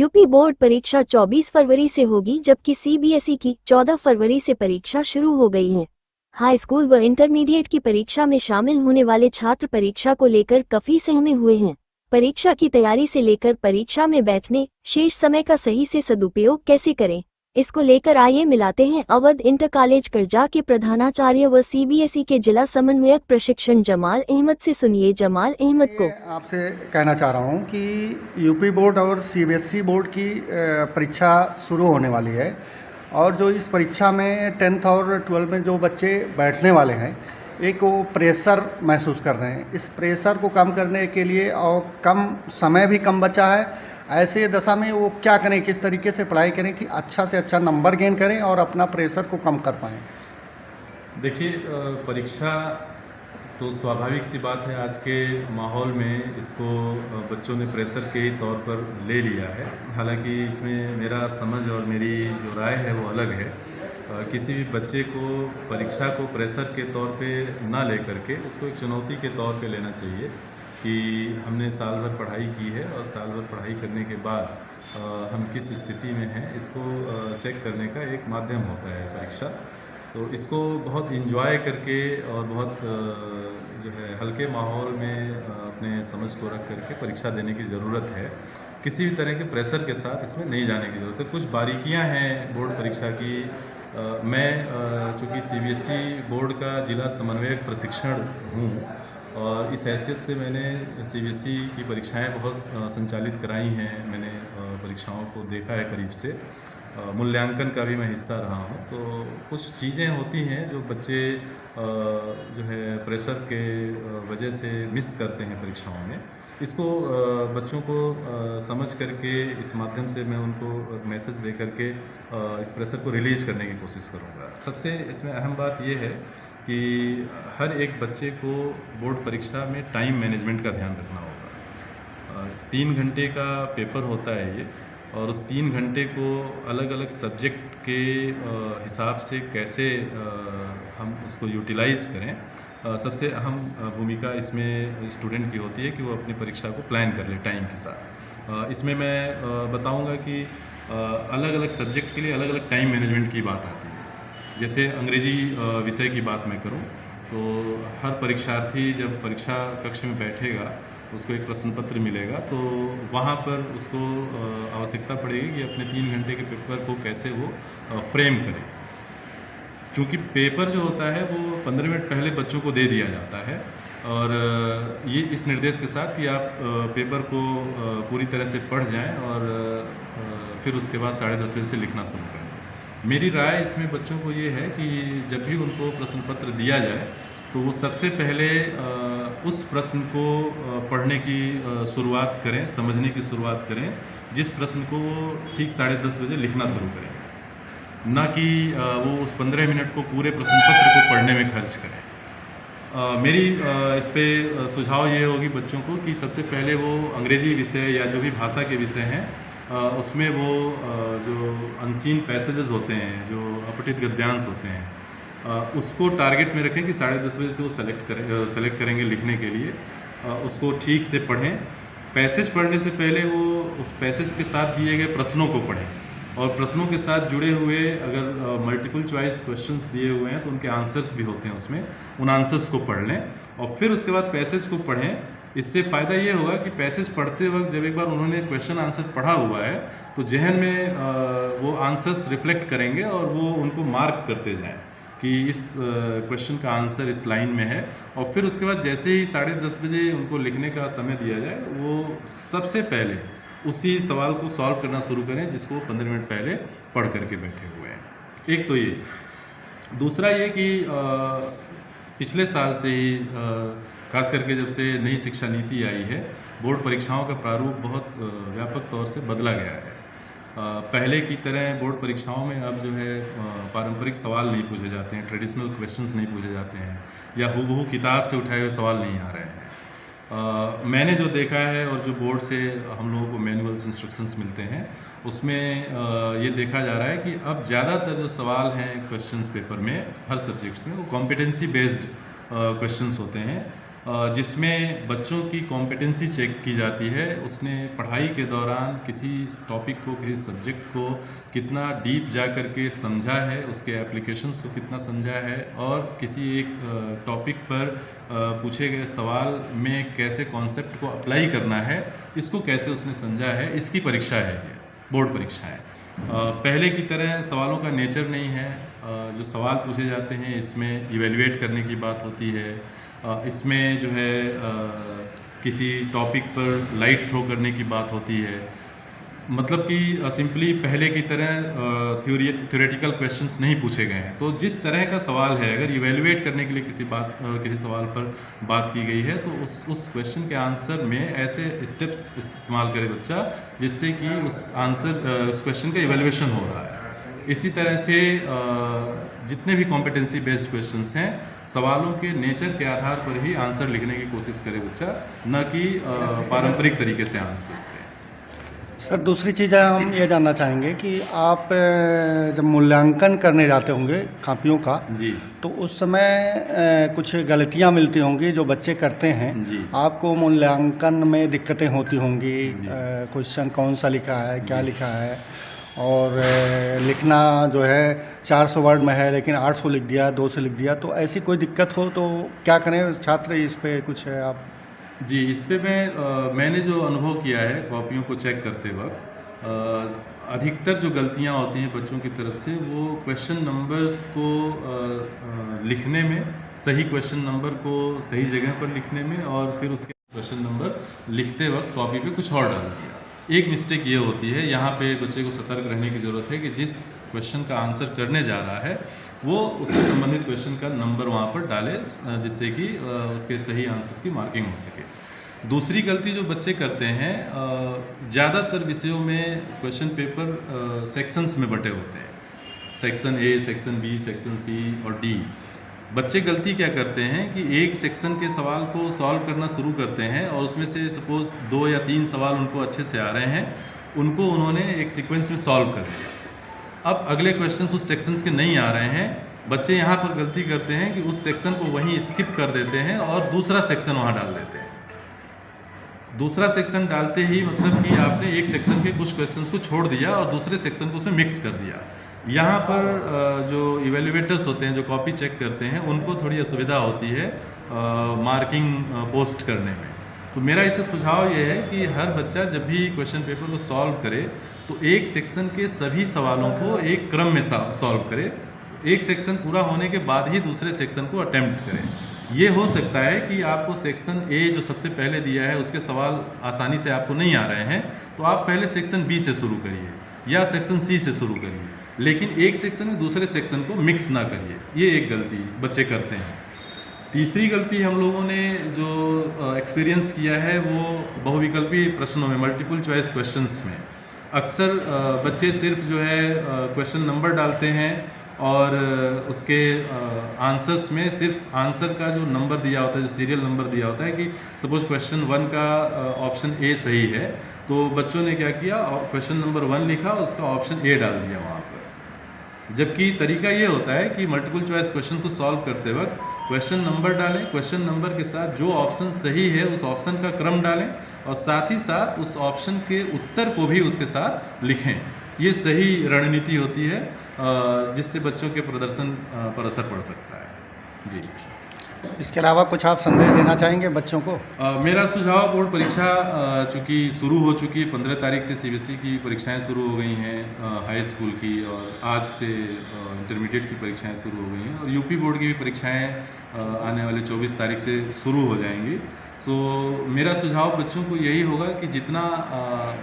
UP board परीक्षा 24 फरवरी से होगी, जबकि सीबीएसई की 14 फरवरी से परीक्षा शुरू हो गई है। हाई स्कूल व इंटरमीडिएट की परीक्षा में शामिल होने वाले छात्र परीक्षा को लेकर काफी सहमे हुए हैं। परीक्षा की तैयारी से लेकर परीक्षा में बैठने शेष समय का सही से सदुपयोग कैसे करें, इसको लेकर आइए मिलाते हैं अवध इंटर कॉलेज करजा के प्रधानाचार्य व सीबीएसई के जिला समन्वयक प्रशिक्षण जमाल अहमद से। सुनिए जमाल अहमद को। आपसे कहना चाह रहा हूँ कि यूपी बोर्ड और सीबीएसई बोर्ड की परीक्षा शुरू होने वाली है और जो इस परीक्षा में 10th और 12th में जो बच्चे बैठने वाले हैं, एक वो प्रेशर महसूस कर रहे हैं। इस प्रेशर को कम करने के लिए और कम समय भी कम बचा है, ऐसे दशा में वो क्या करें, किस तरीके से पढ़ाई करें कि अच्छा से अच्छा नंबर गेन करें और अपना प्रेशर को कम कर पाएँ। देखिए, परीक्षा तो स्वाभाविक सी बात है। आज के माहौल में इसको बच्चों ने प्रेशर के ही तौर पर ले लिया है। हालांकि इसमें मेरा समझ और मेरी जो राय है वो अलग है। किसी भी बच्चे को परीक्षा को प्रेशर के तौर पे ना लेकर के उसको एक चुनौती के तौर पे लेना चाहिए कि हमने साल भर पढ़ाई की है और साल भर पढ़ाई करने के बाद हम किस स्थिति में हैं, इसको चेक करने का एक माध्यम होता है परीक्षा। तो इसको बहुत इंजॉय करके और बहुत जो है हल्के माहौल में अपने समझ को रख करके परीक्षा देने की ज़रूरत है। किसी भी तरह के प्रेशर के साथ इसमें नहीं जाने की ज़रूरत है। कुछ बारीकियां हैं बोर्ड परीक्षा की। मैं चूँकि सीबीएसई बोर्ड का जिला समन्वयक प्रशिक्षण हूँ और इस हैसियत से मैंने सीबीएसई की परीक्षाएं बहुत संचालित कराई हैं। मैंने परीक्षाओं को देखा है करीब से, मूल्यांकन का भी मैं हिस्सा रहा हूँ। तो कुछ चीज़ें होती हैं जो बच्चे जो है प्रेशर के वजह से मिस करते हैं परीक्षाओं में। इसको बच्चों को समझ करके इस माध्यम से मैं उनको मैसेज दे करके इस प्रेशर को रिलीज करने की कोशिश करूँगा। सबसे इसमें अहम बात यह है कि हर एक बच्चे को बोर्ड परीक्षा में टाइम मैनेजमेंट का ध्यान रखना होगा। 3 घंटे का पेपर होता है ये, और उस 3 घंटे को अलग अलग सब्जेक्ट के हिसाब से कैसे हम उसको यूटिलाइज़ करें। सबसे अहम भूमिका इसमें स्टूडेंट की होती है कि वो अपनी परीक्षा को प्लान कर ले टाइम के साथ। इसमें मैं बताऊंगा कि अलग अलग सब्जेक्ट के लिए अलग अलग टाइम मैनेजमेंट की बात आती है। जैसे अंग्रेजी विषय की बात मैं करूं तो हर परीक्षार्थी जब परीक्षा कक्ष में बैठेगा उसको एक प्रश्न पत्र मिलेगा, तो वहाँ पर उसको आवश्यकता पड़ेगी कि अपने 3 घंटे के पेपर को कैसे वो फ्रेम करे। चूँकि पेपर जो होता है वो 15 मिनट पहले बच्चों को दे दिया जाता है और ये इस निर्देश के साथ कि आप पेपर को पूरी तरह से पढ़ जाएं और फिर उसके बाद 10:30 बजे से लिखना शुरू करें। मेरी राय इसमें बच्चों को ये है कि जब भी उनको प्रश्न पत्र दिया जाए तो वो सबसे पहले उस प्रश्न को पढ़ने की शुरुआत करें, समझने की शुरुआत करें जिस प्रश्न को वो ठीक 10:30 बजे लिखना शुरू करें, ना कि वो उस 15 मिनट को पूरे प्रश्न पत्र को पढ़ने में खर्च करें। मेरी इस पे सुझाव ये होगी बच्चों को कि सबसे पहले वो अंग्रेजी विषय या जो भी भाषा के विषय हैं उसमें वो जो अनसीन पैसेजेस होते हैं, जो अपठित गद्यांश होते हैं, उसको टारगेट में रखें कि 10:30 बजे से वो सेलेक्ट करेंगे लिखने के लिए। उसको ठीक से पढ़ें। पैसेज पढ़ने से पहले वो उस पैसेज के साथ दिए गए प्रश्नों को पढ़ें और प्रश्नों के साथ जुड़े हुए अगर मल्टीपल चॉइस क्वेश्चंस दिए हुए हैं तो उनके आंसर्स भी होते हैं उसमें, उन आंसर्स को पढ़ लें और फिर उसके बाद पैसेज को पढ़ें। इससे फ़ायदा ये होगा कि पैसेज पढ़ते वक्त जब एक बार उन्होंने क्वेश्चन आंसर पढ़ा हुआ है तो जहन में वो आंसर्स रिफ्लेक्ट करेंगे और वो उनको मार्क करते जाएँ कि इस क्वेश्चन का आंसर इस लाइन में है। और फिर उसके बाद जैसे ही 10:30 बजे उनको लिखने का समय दिया जाए वो सबसे पहले उसी सवाल को सॉल्व करना शुरू करें जिसको 15 मिनट पहले पढ़ करके बैठे हुए हैं। एक तो ये। दूसरा ये कि पिछले साल से ही खास करके जब से नई शिक्षा नीति आई है, बोर्ड परीक्षाओं का प्रारूप बहुत व्यापक तौर से बदला गया है। पहले की तरह बोर्ड परीक्षाओं में अब जो है पारंपरिक सवाल नहीं पूछे जाते हैं, ट्रेडिशनल क्वेश्चंस नहीं पूछे जाते हैं या हूबहू किताब से उठाए हुए सवाल नहीं आ रहे हैं। मैंने जो देखा है और जो बोर्ड से हम लोगों को मैनुअल्स इंस्ट्रक्शंस मिलते हैं उसमें ये देखा जा रहा है कि अब ज़्यादातर जो सवाल हैं क्वेश्चंस पेपर में हर सब्जेक्ट्स में वो कॉम्पिटेंसी बेस्ड क्वेश्चंस होते हैं। जिसमें बच्चों की कॉम्पिटेंसी चेक की जाती है। उसने पढ़ाई के दौरान किसी टॉपिक को, किसी सब्जेक्ट को कितना डीप जा कर के समझा है, उसके एप्लीकेशंस को कितना समझा है, और किसी एक टॉपिक पर पूछे गए सवाल में कैसे कॉन्सेप्ट को अप्लाई करना है, इसको कैसे उसने समझा है, इसकी परीक्षा है ये बोर्ड परीक्षा है। पहले की तरह सवालों का नेचर नहीं है। जो सवाल पूछे जाते हैं इसमें इवेल्युएट करने की बात होती है। इसमें जो है किसी टॉपिक पर लाइट थ्रो करने की बात होती है। मतलब कि सिंपली पहले की तरह थ्योरेटिकल क्वेश्चंस नहीं पूछे गए हैं। तो जिस तरह का सवाल है, अगर इवेल्युएट करने के लिए किसी सवाल पर बात की गई है, तो उस क्वेश्चन के आंसर में ऐसे स्टेप्स इस्तेमाल करे बच्चा जिससे कि उस क्वेश्चन का इवेल्युएशन हो रहा है। इसी तरह से जितने भी कॉम्पिटेंसी बेस्ड क्वेश्चंस हैं, सवालों के नेचर के आधार पर ही आंसर लिखने की कोशिश करे बच्चा, न कि पारंपरिक तरीके से आंसर्स दें। सर, दूसरी चीज़ हम ये जानना चाहेंगे कि आप जब मूल्यांकन करने जाते होंगे कापियों का जी, तो उस समय कुछ गलतियां मिलती होंगी जो बच्चे करते हैं जी। आपको मूल्यांकन में दिक्कतें होती होंगी। क्वेश्चन कौन सा लिखा है, क्या लिखा है, और लिखना जो है 400 वर्ड में है लेकिन 800 लिख दिया, 200 लिख दिया, तो ऐसी कोई दिक्कत हो तो क्या करें छात्र? इस पे कुछ है आप? जी, इस पे मैंने जो अनुभव किया है कॉपियों को चेक करते वक्त, अधिकतर जो गलतियां होती हैं बच्चों की तरफ से, वो क्वेश्चन नंबर्स को लिखने में, सही क्वेश्चन नंबर को सही जगह पर लिखने में, और फिर उसके क्वेश्चन नंबर लिखते वक्त कॉपी पे कुछ और डाल दिया। एक मिस्टेक ये होती है, यहाँ पे बच्चे को सतर्क रहने की ज़रूरत है कि जिस क्वेश्चन का आंसर करने जा रहा है वो उससे संबंधित क्वेश्चन का नंबर वहाँ पर डाले, जिससे कि उसके सही आंसर्स की मार्किंग हो सके। दूसरी गलती जो बच्चे करते हैं, ज़्यादातर विषयों में क्वेश्चन पेपर सेक्शंस में बटे होते हैं, section A, section B, section C और डी। बच्चे गलती क्या करते हैं कि एक सेक्शन के सवाल को सॉल्व करना शुरू करते हैं, और उसमें से सपोज 2 या 3 सवाल उनको अच्छे से आ रहे हैं, उनको उन्होंने एक सीक्वेंस में सॉल्व कर दिया। अब अगले क्वेश्चन उस सेक्शंस के नहीं आ रहे हैं, बच्चे यहाँ पर गलती करते हैं कि उस सेक्शन को वहीं स्किप कर देते हैं और दूसरा सेक्शन वहाँ डाल देते हैं। दूसरा सेक्शन डालते ही मतलब कि आपने एक सेक्शन के कुछ क्वेश्चंस को छोड़ दिया और दूसरे सेक्शन को उसमें मिक्स कर दिया। यहाँ पर जो इवेल्युएटर्स होते हैं, जो कॉपी चेक करते हैं, उनको थोड़ी असुविधा होती है मार्किंग पोस्ट करने में। तो मेरा इसमें सुझाव ये है कि हर बच्चा जब भी क्वेश्चन पेपर को सॉल्व करे तो एक सेक्शन के सभी सवालों को एक क्रम में सॉल्व करे। एक सेक्शन पूरा होने के बाद ही दूसरे सेक्शन को अटेम्प्ट करें। ये हो सकता है कि आपको सेक्शन ए जो सबसे पहले दिया है उसके सवाल आसानी से आपको नहीं आ रहे हैं, तो आप पहले सेक्शन बी से शुरू करिए या सेक्शन सी से शुरू करिए, लेकिन एक सेक्शन में दूसरे सेक्शन को मिक्स ना करिए। ये एक गलती बच्चे करते हैं। तीसरी गलती हम लोगों ने जो एक्सपीरियंस किया है वो बहुविकल्पी प्रश्नों में, मल्टीपल चॉइस क्वेश्चंस में अक्सर बच्चे सिर्फ जो है क्वेश्चन नंबर डालते हैं और उसके आंसर्स में सिर्फ आंसर का जो नंबर दिया होता है, जो सीरियल नंबर दिया होता है कि सपोज क्वेश्चन 1 का ऑप्शन ए सही है, तो बच्चों ने क्या किया, क्वेश्चन नंबर 1 लिखा, उसका ऑप्शन ए डाल दिया वहाँ पर। जबकि तरीका ये होता है कि मल्टीपल चॉइस क्वेश्चन को सॉल्व करते वक्त क्वेश्चन नंबर डालें, क्वेश्चन नंबर के साथ जो ऑप्शन सही है उस ऑप्शन का क्रम डालें और साथ ही साथ उस ऑप्शन के उत्तर को भी उसके साथ लिखें। ये सही रणनीति होती है जिससे बच्चों के प्रदर्शन पर असर पड़ सकता है। जी, इसके अलावा कुछ आप संदेश देना चाहेंगे बच्चों को? मेरा सुझाव, बोर्ड परीक्षा चूँकि शुरू हो चुकी है, 15 तारीख से सीबीएसई की परीक्षाएं शुरू हो गई हैं हाई स्कूल की, और आज से इंटरमीडिएट की परीक्षाएं शुरू हो गई हैं, और यूपी बोर्ड की भी परीक्षाएं आने वाले 24 तारीख से शुरू हो जाएंगी। तो मेरा सुझाव बच्चों को यही होगा कि जितना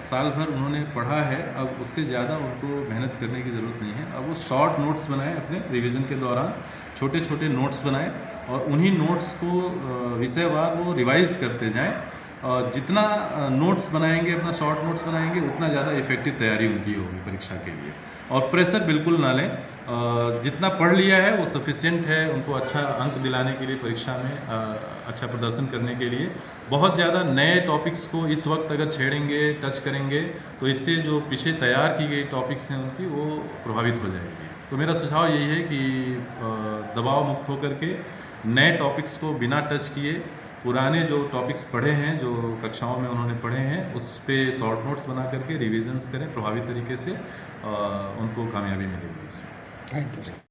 साल भर उन्होंने पढ़ा है, अब उससे ज़्यादा उनको मेहनत करने की ज़रूरत नहीं है। अब वो शॉर्ट नोट्स बनाएं, अपने रिवीजन के दौरान छोटे छोटे नोट्स बनाएं और उन्हीं नोट्स को विषयवार वो रिवाइज करते जाएं। और जितना नोट्स बनाएंगे, अपना शॉर्ट नोट्स बनाएंगे, उतना ज़्यादा इफेक्टिव तैयारी उनकी होगी परीक्षा के लिए। और प्रेशर बिल्कुल ना लें, जितना पढ़ लिया है वो सफिशिएंट है उनको अच्छा अंक दिलाने के लिए, परीक्षा में अच्छा प्रदर्शन करने के लिए। बहुत ज़्यादा नए टॉपिक्स को इस वक्त अगर छेड़ेंगे, टच करेंगे, तो इससे जो पीछे तैयार की गई टॉपिक्स हैं उनकी, वो प्रभावित हो जाएगी। तो मेरा सुझाव यही है कि दबाव मुक्त होकर के नए टॉपिक्स को बिना टच किए पुराने जो टॉपिक्स पढ़े हैं, जो कक्षाओं में उन्होंने पढ़े हैं, उस पे शॉर्ट नोट्स बना करके रिविजन्स करें प्रभावी तरीके से, उनको कामयाबी मिलेगी इसमें। Thank you.